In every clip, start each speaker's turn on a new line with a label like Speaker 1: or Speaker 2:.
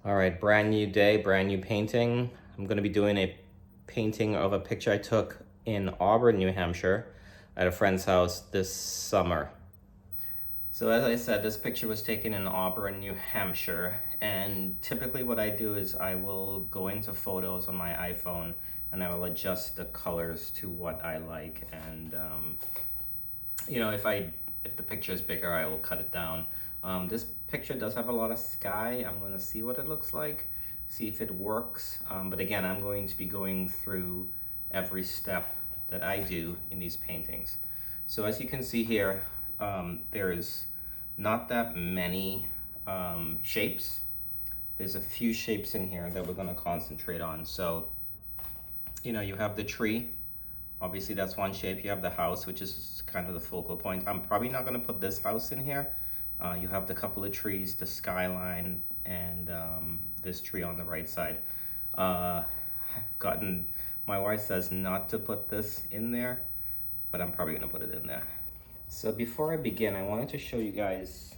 Speaker 1: All right, brand new day, brand new painting. I'm gonna be doing a painting of a picture I took in Auburn, New Hampshire at a friend's house this summer. So as I said, this picture was taken in Auburn, New Hampshire. And typically what I do is I will go into photos on my iPhone and I will adjust the colors to what I like. And if the picture is bigger, I will cut it down. This picture does have a lot of sky. I'm going to see what it looks like, see if it works. But again, I'm going to be going through every step that I do in these paintings. So as you can see here, there's not that many shapes. There's a few shapes in here that we're going to concentrate on. So, you have the tree. Obviously that's one shape. You have the house, which is kind of the focal point. I'm probably not going to put this house in here. You have the couple of trees, the skyline, and this tree on the right side. My wife says not to put this in there, but I'm probably going to put it in there. So before I begin, I wanted to show you guys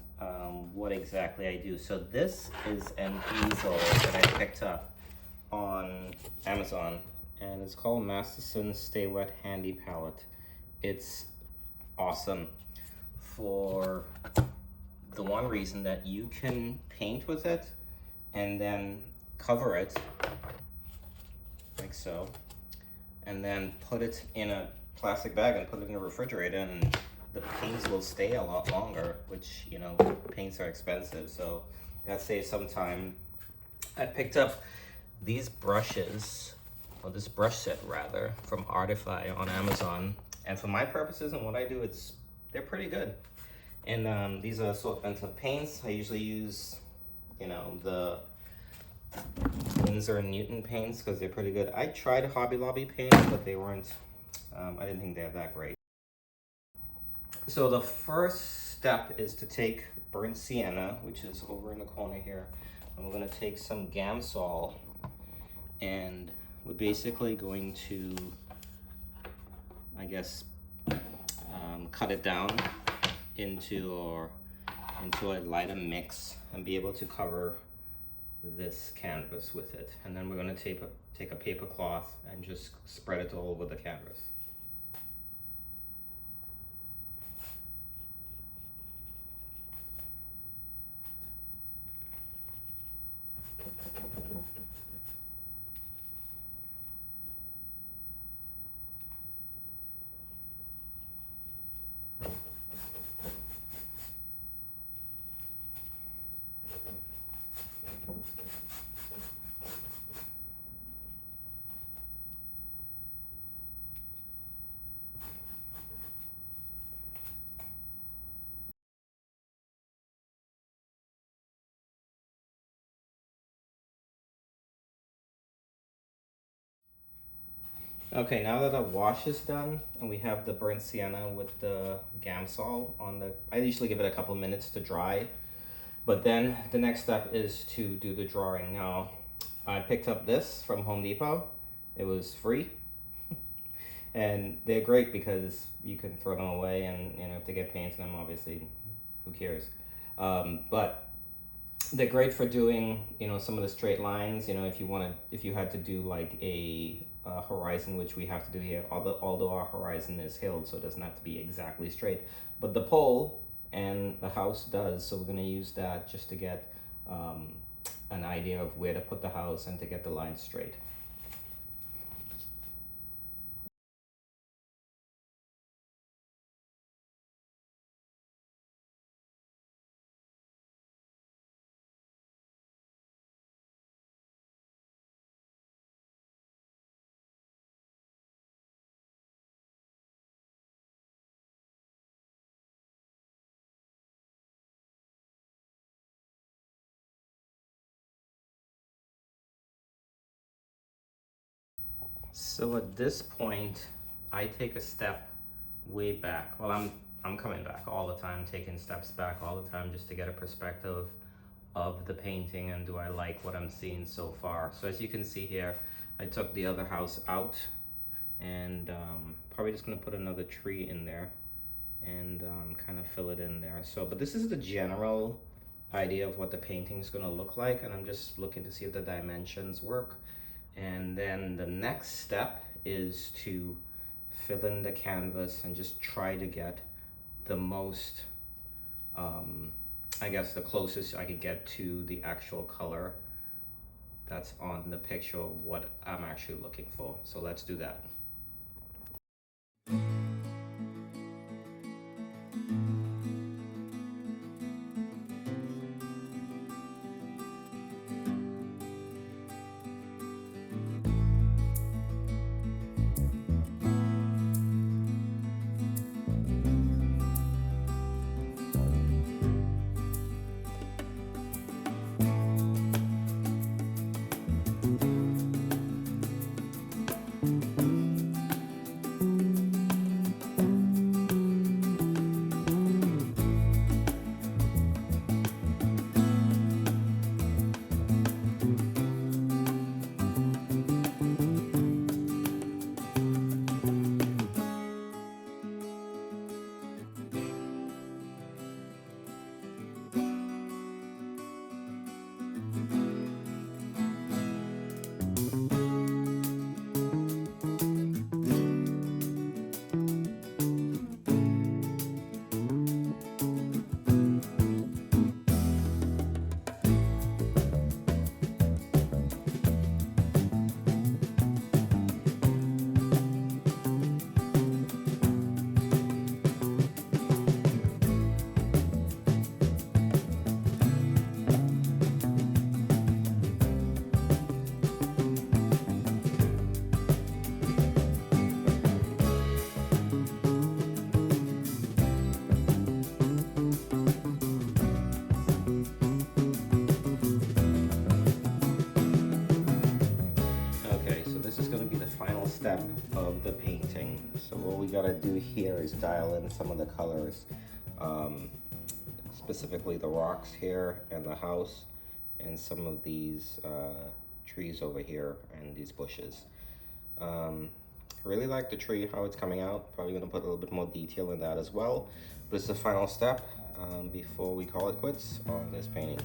Speaker 1: what exactly I do. So this is an easel that I picked up on Amazon, and it's called Masterson Stay Wet Handy Palette. It's awesome for the one reason that you can paint with it and then cover it like so, and then put it in a plastic bag and put it in the refrigerator, and the paints will stay a lot longer, which, paints are expensive, so that saves some time. I picked up these brushes, or this brush set rather, from Artify on Amazon, and for my purposes and what I do, they're pretty good. And these are assortments of paints. I usually use, the Winsor and Newton paints because they're pretty good. I tried Hobby Lobby paints, but they weren't, I didn't think they're that great. So the first step is to take burnt sienna, which is over in the corner here, and we're going to take some Gamsol, and we're basically going to, I guess, cut it down into a lighter mix and be able to cover this canvas with it. And then we're going to take a paper cloth and just spread it all over the canvas. Okay, now that the wash is done and we have the burnt sienna with the Gamsol I usually give it a couple minutes to dry, but then the next step is to do the drawing. Now, I picked up this from Home Depot. It was free. And they're great because you can throw them away, and if they get paint in them, obviously, who cares? But they're great for doing some of the straight lines. If you had to do like a horizon, which we have to do here, although our horizon is hilled, so it doesn't have to be exactly straight, but the pole and the house does, so we're going to use that just to get an idea of where to put the house and to get the lines straight. So at this point, I take a step way back. Well, I'm coming back all the time, taking steps back all the time just to get a perspective of the painting and do I like what I'm seeing so far. So as you can see here, I took the other house out and probably just gonna put another tree in there and kind of fill it in there. So, but this is the general idea of what the painting is going to look like, and I'm just looking to see if the dimensions work. And then the next step is to fill in the canvas and just try to get the most, I guess the closest I could get to the actual color that's on the picture of what I'm actually looking for. So let's do that. Step of the painting. So what we got to do here is dial in some of the colors, specifically the rocks here and the house and some of these trees over here and these bushes. Really like the tree, how it's coming out. Probably going to put a little bit more detail in that as well. But it's the final step before we call it quits on this painting.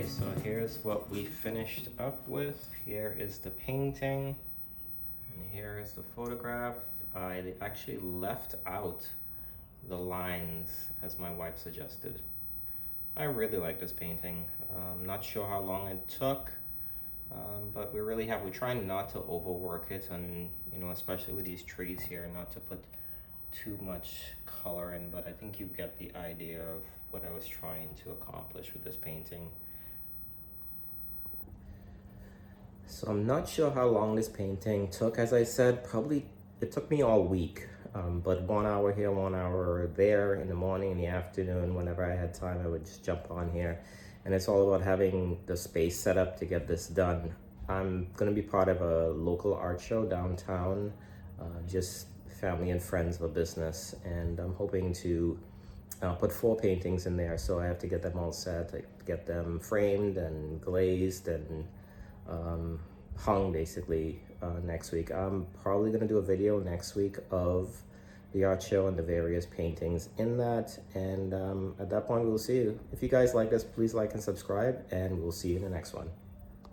Speaker 1: So here's what we finished up with. Here is the painting, and here is the photograph. I actually left out the lines as my wife suggested. I really like this painting. Not sure how long it took, but we're trying not to overwork it, and especially with these trees here, not to put too much color in, but I think you get the idea of what I was trying to accomplish with this painting. So I'm not sure how long this painting took. As I said, probably it took me all week, but 1 hour here, 1 hour there, in the morning, in the afternoon, whenever I had time, I would just jump on here. And it's all about having the space set up to get this done. I'm gonna be part of a local art show downtown, just family and friends of a business, and I'm hoping to put 4 paintings in there, so I have to get them all set, get them framed and glazed and hung basically next week. I'm probably gonna do a video next week of the art show and the various paintings in that, and at that point we'll see you. If you guys like this, please like and subscribe, and we'll see you in the next one.